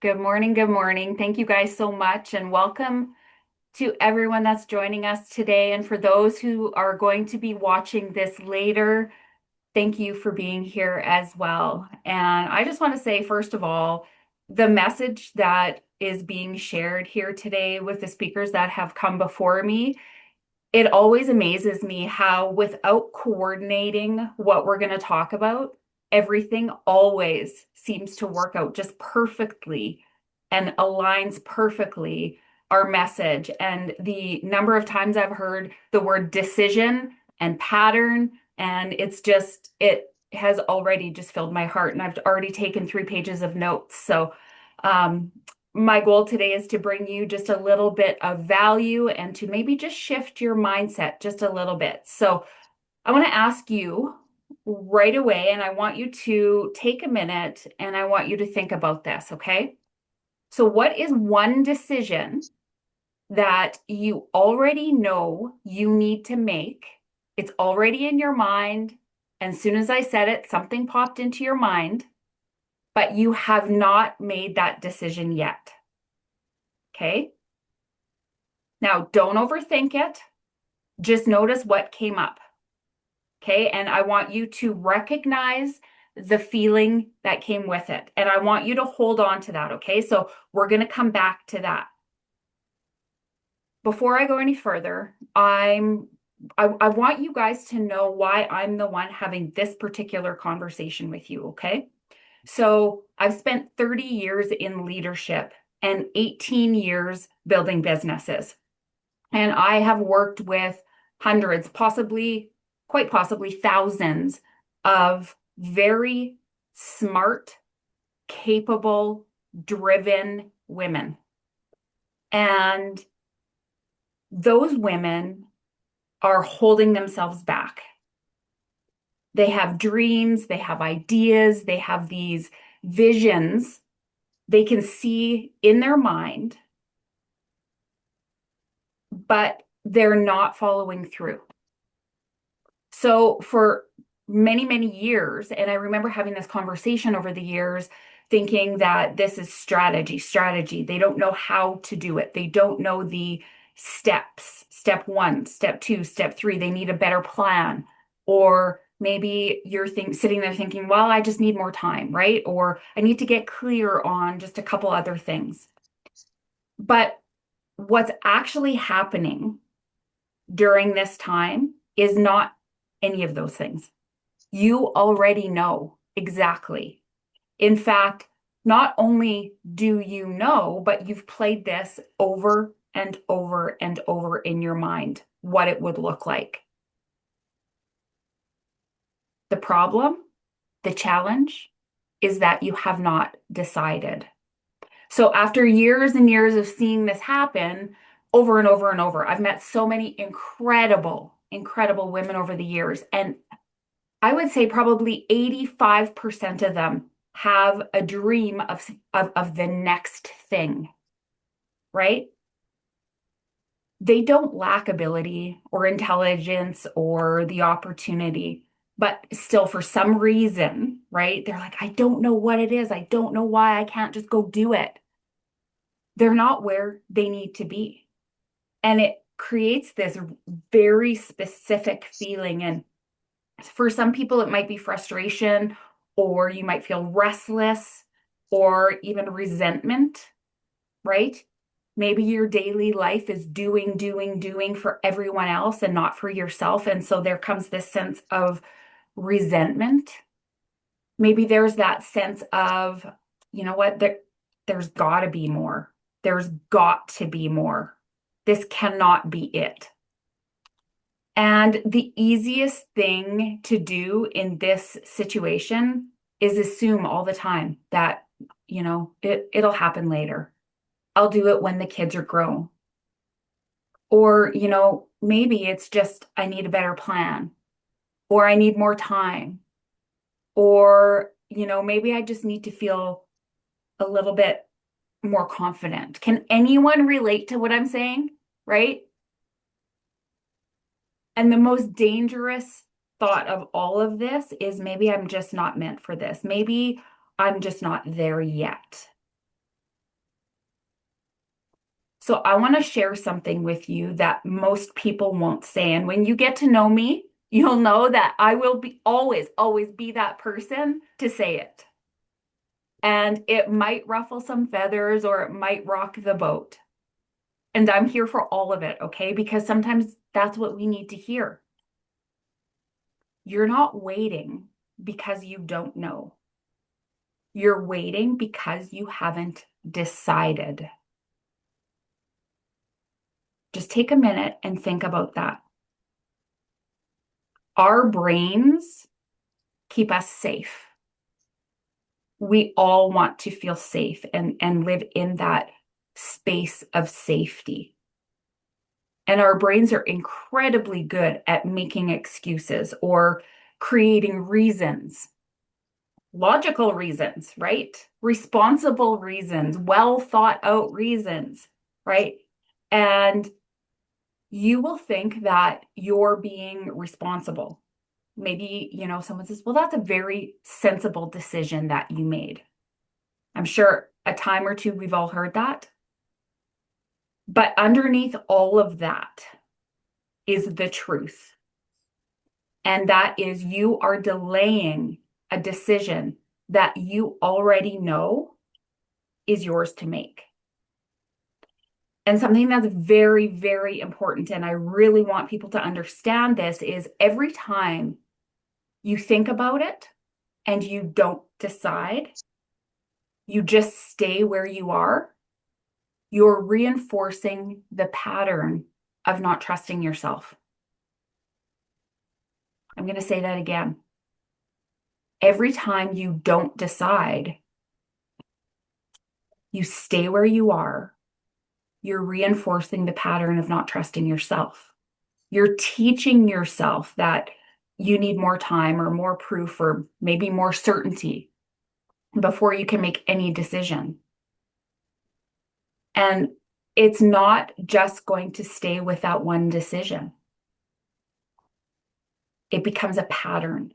Good morning. Good morning. Thank you guys so much, and welcome to everyone that's joining us today. And for those who are going to be watching this later, thank you for being here as well. And I just want to say, first of all, the message that is being shared here today with the speakers that have come before me, it always amazes me how, without coordinating what we're going to talk about, everything always seems to work out just perfectly and aligns perfectly our message. And the number of times I've heard the word decision and pattern, and it has already just filled my heart. And I've already taken 3 pages of notes. So, um, my goal today is to bring you just a little bit of value and to maybe just shift your mindset just a little bit. So I want to ask you right away, and I want you to take a minute and I want you to think about this, okay? So, what is one decision that you already know you need to make? It's already in your mind. And as soon as I said it, something popped into your mind, but you have not made that decision yet. Okay. Now, don't overthink it. Just notice what came up. Okay. And I want you to recognize the feeling that came with it. And I want you to hold on to that. Okay. So we're going to come back to that. Before I go any further, I want you guys to know why I'm the one having this particular conversation with you. Okay. So I've spent 30 years in leadership and 18 years building businesses. And I have worked with hundreds, quite possibly thousands of very smart, capable, driven women. And those women are holding themselves back. They have dreams, they have ideas, they have these visions they can see in their mind, but they're not following through. So for many, many years, and I remember having this conversation over the years, thinking that this is strategy. They don't know how to do it. They don't know the steps, step 1, step 2, step 3. They need a better plan. Or maybe you're sitting there thinking, well, I just need more time, right? Or I need to get clear on just a couple other things. But what's actually happening during this time is not any of those things. You already know exactly. In fact, not only do you know, but you've played this over and over and over in your mind, what it would look like. The problem, the challenge, is that you have not decided. So after years and years of seeing this happen over and over and over, I've met so many incredible, incredible women over the years. And I would say probably 85% of them have a dream of the next thing, right? They don't lack ability or intelligence or the opportunity, but still, for some reason, right? They're like, I don't know what it is. I don't know why I can't just go do it. They're not where they need to be. And it creates this very specific feeling. And for some people, it might be frustration, or you might feel restless, or even resentment, right? Maybe your daily life is doing for everyone else and not for yourself. And so there comes this sense of resentment. Maybe there's that sense of, you know what, there's got to be more. There's got to be more. This cannot be it. And the easiest thing to do in this situation is assume all the time that, it'll happen later. I'll do it when the kids are grown. Or, maybe it's just I need a better plan, or I need more time, or, maybe I just need to feel a little bit more confident. Can anyone relate to what I'm saying? Right? And the most dangerous thought of all of this is maybe I'm just not meant for this. Maybe I'm just not there yet. So I want to share something with you that most people won't say. And when you get to know me, you'll know that I will be always, always be that person to say it. And it might ruffle some feathers or it might rock the boat. And I'm here for all of it, okay? Because sometimes that's what we need to hear. You're not waiting because you don't know. You're waiting because you haven't decided. Just take a minute and think about that. Our brains keep us safe. We all want to feel safe and live in that space of safety. And our brains are incredibly good at making excuses or creating reasons, logical reasons, right? Responsible reasons, well thought out reasons, right? And you will think that you're being responsible. Maybe, someone says, well, that's a very sensible decision that you made. I'm sure a time or two we've all heard that. But underneath all of that is the truth. And that is you are delaying a decision that you already know is yours to make. And something that's very, very important, and I really want people to understand this, is every time you think about it and you don't decide, you just stay where you are, you're reinforcing the pattern of not trusting yourself. I'm going to say that again. Every time you don't decide, you stay where you are, you're reinforcing the pattern of not trusting yourself. You're teaching yourself that you need more time or more proof or maybe more certainty before you can make any decision. And it's not just going to stay with that one decision. It becomes a pattern.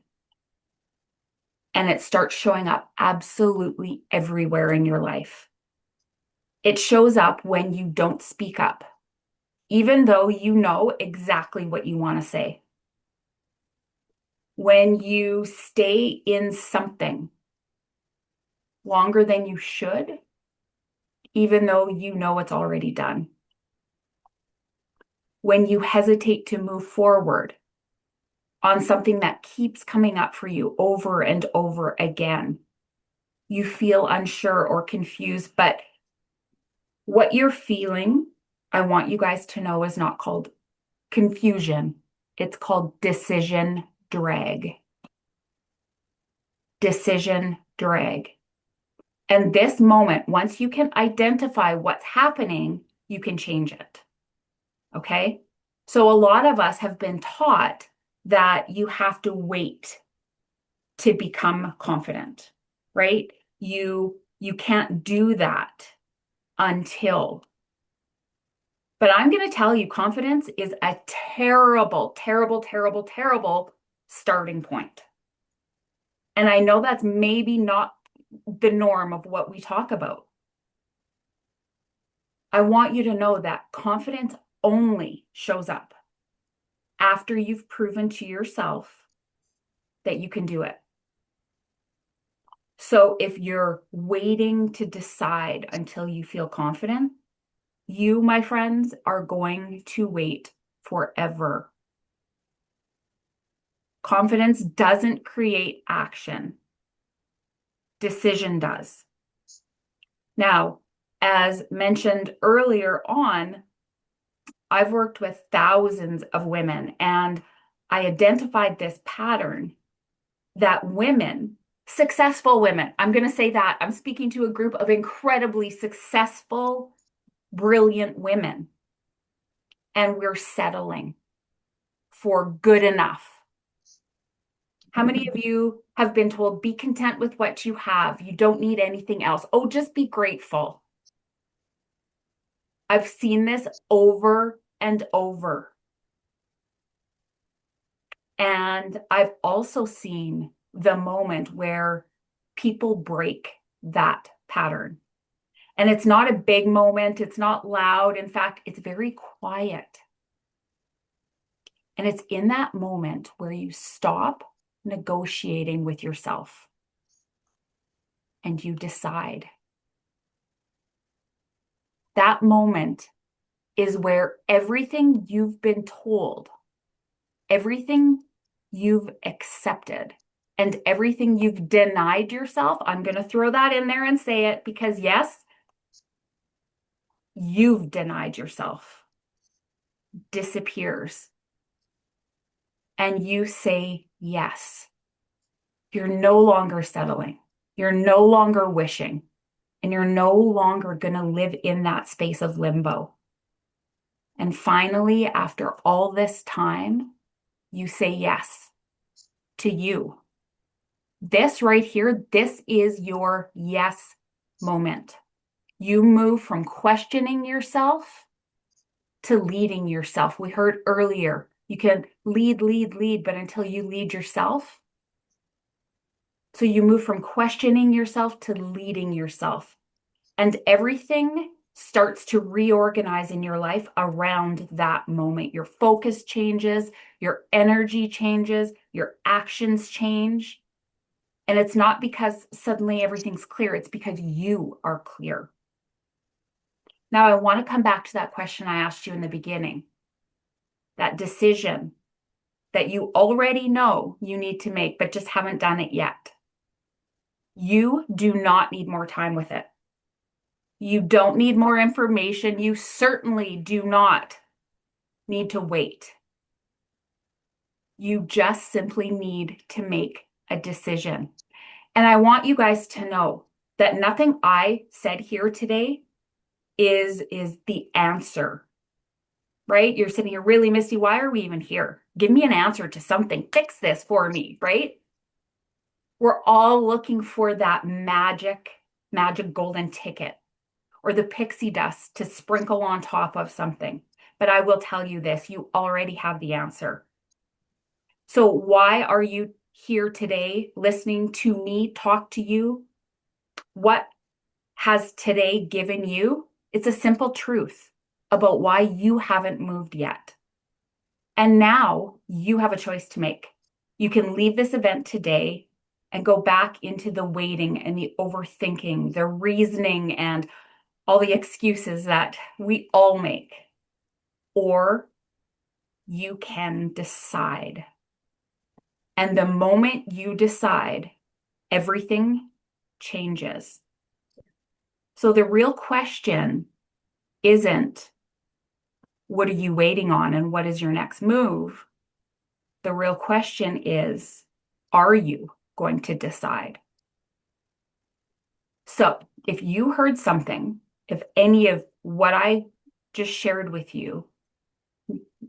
And it starts showing up absolutely everywhere in your life. It shows up when you don't speak up, even though you know exactly what you want to say. When you stay in something longer than you should, even though you know it's already done. When you hesitate to move forward on something that keeps coming up for you over and over again, you feel unsure or confused, but what you're feeling, I want you guys to know, is not called confusion. It's called decision drag. Decision drag. And this moment, once you can identify what's happening, you can change it. Okay? So a lot of us have been taught that you have to wait to become confident, right? You can't do that until. But I'm going to tell you, confidence is a terrible, terrible, terrible, terrible starting point. And I know that's maybe not the norm of what we talk about. I want you to know that confidence only shows up after you've proven to yourself that you can do it. So if you're waiting to decide until you feel confident, you, my friends, are going to wait forever. Confidence doesn't create action. Decision does. Now, as mentioned earlier on, I've worked with thousands of women, and I identified this pattern that women, successful women, I'm going to say that, I'm speaking to a group of incredibly successful, brilliant women, and we're settling for good enough. How many of you have been told, be content with what you have? You don't need anything else. Oh, just be grateful. I've seen this over and over. And I've also seen the moment where people break that pattern. And it's not a big moment. It's not loud. In fact, it's very quiet. And it's in that moment where you stop negotiating with yourself and you decide. That moment is where everything you've been told, everything you've accepted, and everything you've denied yourself, I'm going to throw that in there and say it because, yes, you've denied yourself, disappears. And you say yes. You're no longer settling. You're no longer wishing. And you're no longer going to live in that space of limbo. And finally, after all this time, you say yes to you. This right here, this is your yes moment. You move from questioning yourself to leading yourself. We heard earlier, you can lead, but until you lead yourself. So you move from questioning yourself to leading yourself. And everything starts to reorganize in your life around that moment. Your focus changes, your energy changes, your actions change. And it's not because suddenly everything's clear, it's because you are clear. Now, I want to come back to that question I asked you in the beginning. That decision that you already know you need to make, but just haven't done it yet. You do not need more time with it. You don't need more information. You certainly do not need to wait. You just simply need to make a decision. And I want you guys to know that nothing I said here today is the answer, right? You're sitting here, really, Misty, why are we even here? Give me an answer to something. Fix this for me, right? We're all looking for that magic golden ticket or the pixie dust to sprinkle on top of something. But I will tell you this, you already have the answer. So why are you here today listening to me talk to you? What has today given you? It's a simple truth about why you haven't moved yet. And now you have a choice to make. You can leave this event today and go back into the waiting and the overthinking, the reasoning, and all the excuses that we all make. Or you can decide. And the moment you decide, everything changes. So the real question isn't, what are you waiting on and what is your next move? The real question is, are you going to decide? So if you heard something, if any of what I just shared with you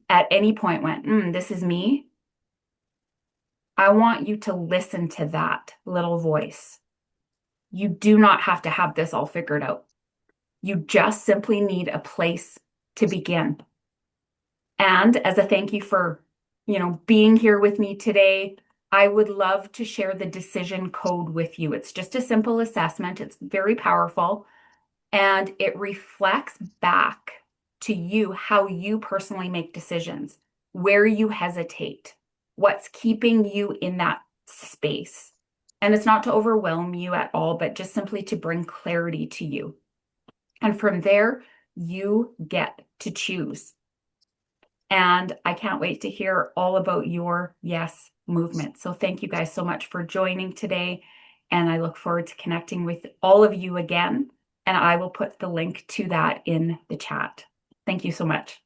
at any point went, this is me, I want you to listen to that little voice. You do not have to have this all figured out. You just simply need a place to begin. And as a thank you for, being here with me today, I would love to share the decision code with you. It's just a simple assessment. It's very powerful, and it reflects back to you how you personally make decisions, where you hesitate, what's keeping you in that space. And it's not to overwhelm you at all, but just simply to bring clarity to you. And from there, you get to choose. And I can't wait to hear all about your yes movement. So thank you guys so much for joining today. And I look forward to connecting with all of you again. And I will put the link to that in the chat. Thank you so much.